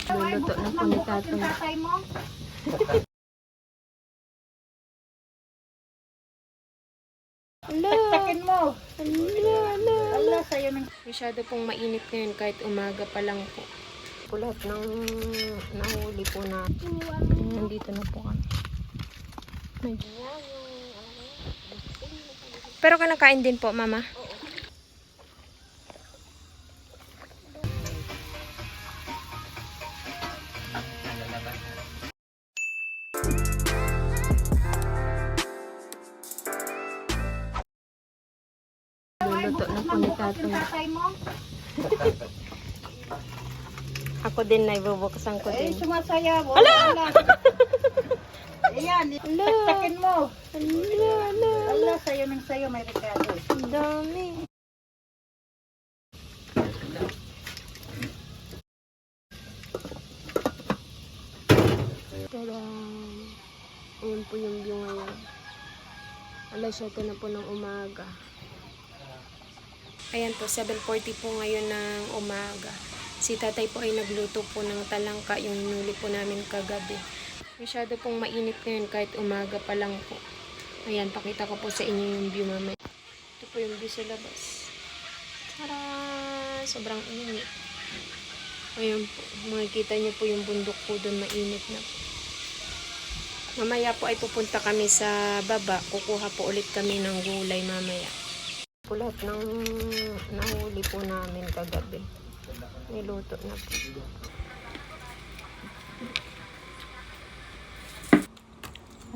Luluto na po ni tatay. Taktakin mo. Allah, sa'yo ng... Masyado pong mainit ngayon kahit umaga pa lang po. Po lahat ng nahuli po na. Nandito na po kami. Pero kinakain din po, mama? Luluto na po ni tatay. Ako din na ibubuksan ko Eh, din. sumasaya mo. Ala! Ayan, taktakin mo. Allah, sa'yo ng sa'yo, may regalo. Ang dami. Tada! Ayan po yung view ngayon. Alas 7 na po ng umaga. Ayan po, 7:40 po ngayon ng umaga. Si tatay po ay nagluto po ng talangka, yung hinuli po namin kagabi. Masyado pong mainit ngayon kahit umaga pa lang po. Ayan, pakita ko po sa inyo yung view mamaya. Ito po yung view sa labas. Tara! Sobrang init. Ayan po, makikita nyo po yung bundok po doon, mainit na po. Mamaya po ay pupunta kami sa baba. Kukuha po ulit kami ng gulay mamaya. Po lahat ng nahuli po namin kagabi. Niluto na po.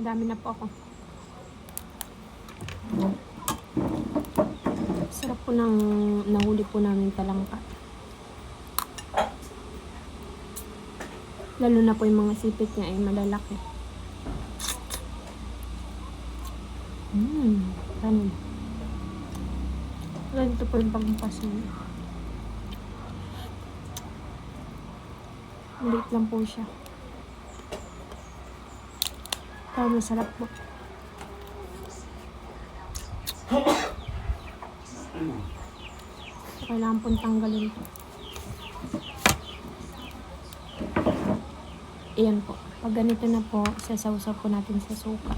Madami na po ako. Sarap po ng nahuli po namin talangka. Lalo na po yung mga sipit niya ay malalaki. Kanin. Ganito po yung pagmukas niya. Maliit lang po siya. Pero masarap po. So, kailangan pong tanggalin po. Ayan po. Pag ganito na po, sasawsaw po natin sa suka.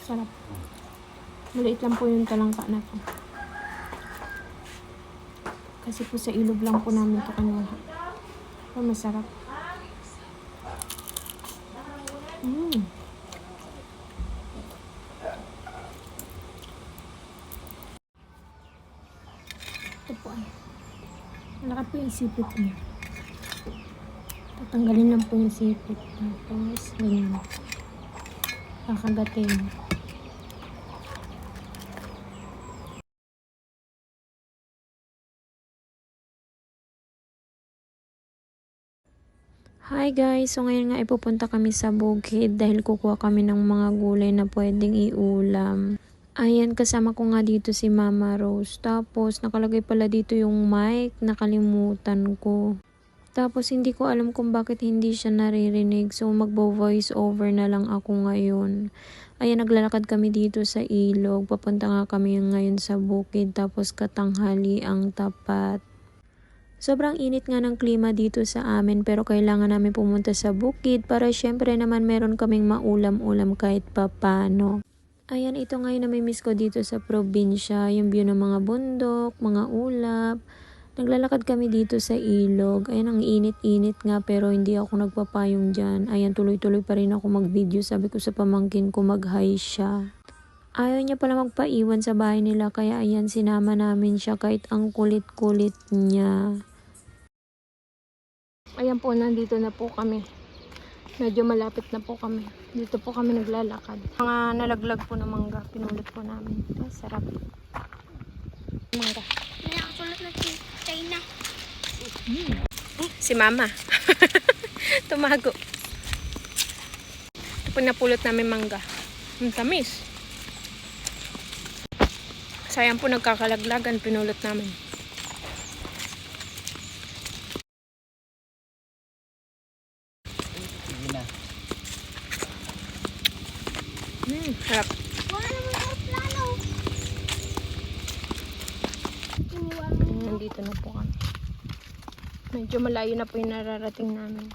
Sarap. Maliit lang po yung talangka na to. Kasi po sa ilog lang po namin ito kinuha. Pero masarap. Ito po ay. Malaki po yung sipit niya. Tatanggalin lang po yung sipit. Tapos, ganyan. Kakagatin. Hi guys! So ngayon nga ipupunta kami sa bukid dahil kukuha kami ng mga gulay na pwedeng iulam. Ayan, kasama ko nga dito si Mama Rose. Tapos nakalagay pala dito yung mic, nakalimutan ko. Tapos hindi ko alam kung bakit hindi siya naririnig. So magbo-voice over na lang ako ngayon. Ayan, naglalakad kami dito sa ilog. Papunta nga kami ngayon sa bukid. Tapos katanghali ang tapat. Sobrang init nga ng klima dito sa amin pero kailangan namin pumunta sa bukid para syempre naman meron kaming maulam-ulam kahit papano. Ayan, ito ngayon na may miss ko dito sa probinsya. Yung view ng mga bundok, mga ulap. Naglalakad kami dito sa ilog. Ayan, ang init-init nga pero hindi ako nagpapayong dyan. Ayan, tuloy-tuloy pa rin ako mag-video. Sabi ko sa pamangkin ko mag-hi siya. Ayaw niya pala magpaiwan sa bahay nila kaya ayan, sinama namin siya kahit ang kulit-kulit niya. Ayan po, nandito na po kami. Medyo malapit na po kami. Dito po kami naglalakad. Mga nalaglag po na mangga, pinulot po namin. Ay, sarap. Mangga. May nakasulat na China. Si Mama. Tumago. Ito po napulot namin mangga. Ang tamis. Sayang po nagkakalaglagan, pinulot namin. Sige na. Sarap. Wala naman yung plano. Nandito na po kami. Medyo malayo na po yung nararating namin.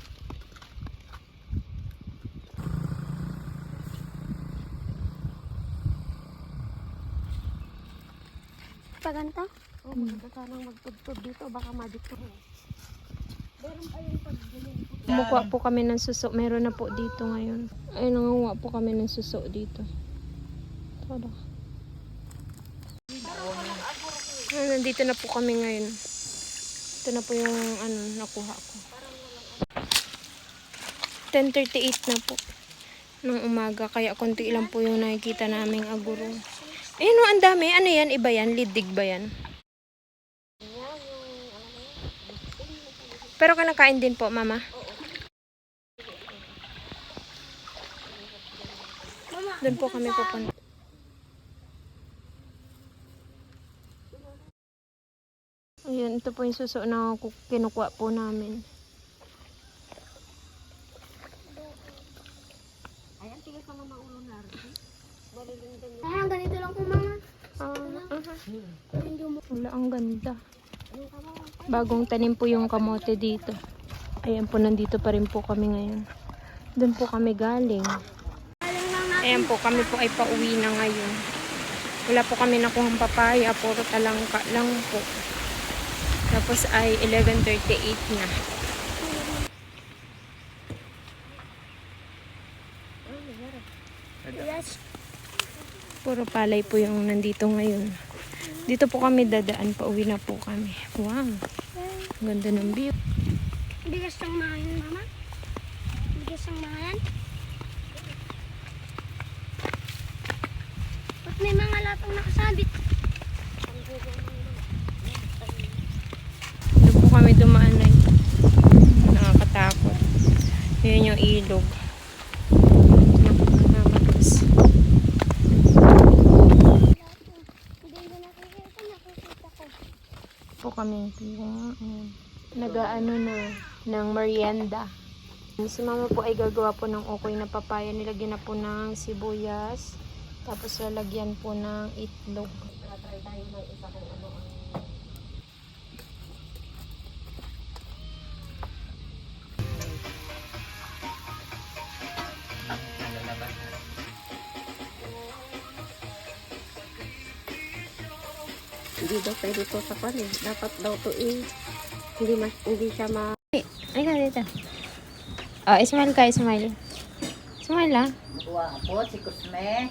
Paganta? Oh, maganda sanang magtugtog dito. Baka madito. Kumukuha po kami ng suso. Meron na po dito ngayon. Ay, nangunguha po kami ng suso dito. Tada. Ay, nandito na po kami ngayon. Ito na po yung nakuha ko. 10:38 na po ng umaga. Kaya konti lang po yung nakikita naming aguro. Ayun, no, ang dami. Ano yan? Iba yan? Lidig ba yan? Pero kinakain din po, Mama. Doon po kami pupunta. Ayun, ito po yung suso na kinukuha po namin. Ayan, tingin ka mama ulo na. Ah, ganito lang po, mama. Wala, ang ganda. Bagong tanim po yung kamote dito. Ayan po, nandito pa rin po kami ngayon. Doon po kami galing. Ayan po, kami po ay pauwi na ngayon. Wala po kami nakuhang papaya, puro talangka lang po. Tapos ay 11:38 na. Yes. Puro palay po yung nandito ngayon. Dito po kami dadaan, pauwi na po kami. Wow, ang ganda ng view. Bigas ng mga yan, mama. Bigas ng mga yan. Ba't may mga latang nakasabit? Doon po kami dumaan na nakakatakot. Yun yung ilog. Nakamagas. Hindi ko nakikita ko. Po kami nag-aano na ng merienda. Si Mama po ay gagawa po ng ukoy na papaya. Nilagyan na po ng sibuyas. Tapos lalagyan po ng itlog. Hindi daw pwede to sa pan eh. Dapat daw to hindi siya Ay ka dito. Oh, smile ka, smile. Smile ah. Kuha po si Kusme.